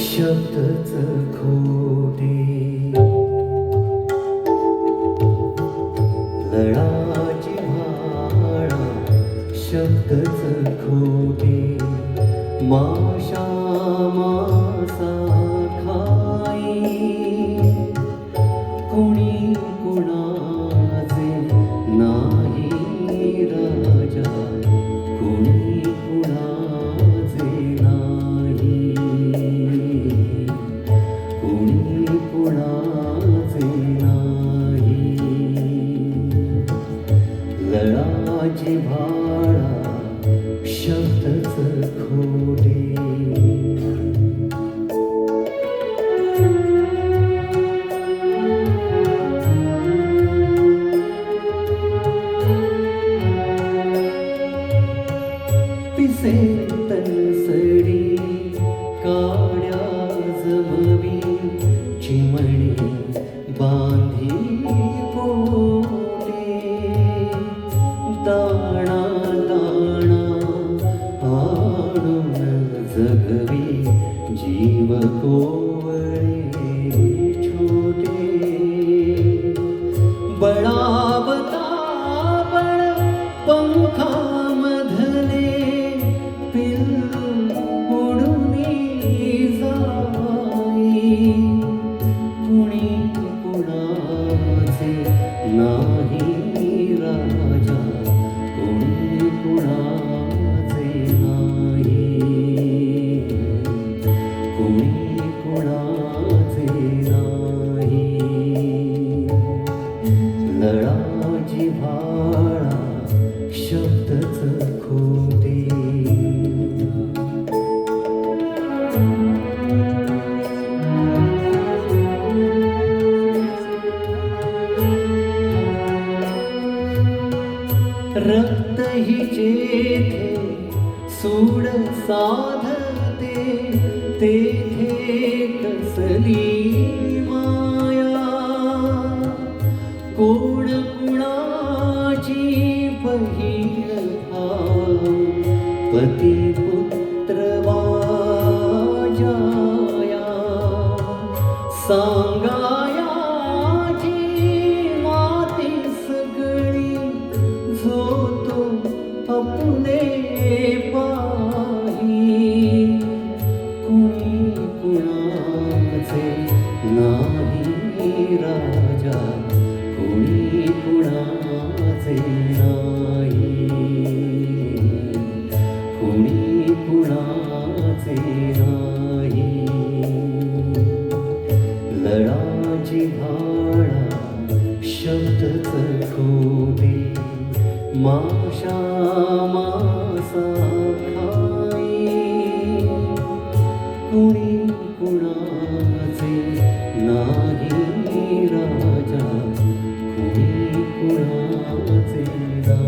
शब्दच खोटे लळाची भाळा शब्दच खोटे माशा मासा खाई कुणी कुणाचे नाही राजा कुणी कुणाचे नाही कुणी कुणाचे नाही लळाची भाळा शब्दच खोटे पिसे तनसडी काड्या जमवी चिमणी बांधी पोटे दाणा दाणा आणून जगवी जीव कोवळे छोटे बळावता बळ पंखामधले पिल्लू उडूनी जाई कुणी कुणाचे नाही राजा कुणी कुणाचे नाही कुणी कुणाचे नाही लळाची भाळा शब्दच खोटे रक्त ही जेथे सूड साधते तेथे कसली माया कोण कुणाची बहीण भाऊ पती पुत्र वाजाया सांगायाची माती सगळी जो तो अपने पाही कुणी कुणाचे नाही राजा कुणी कुणाचे नाही कुणी कुणाचे नाही लळाची भाळा शब्दच खोटे माशा मासा खाई कुणी कुणाचे नाही राजा कुणी कुणाचे नाही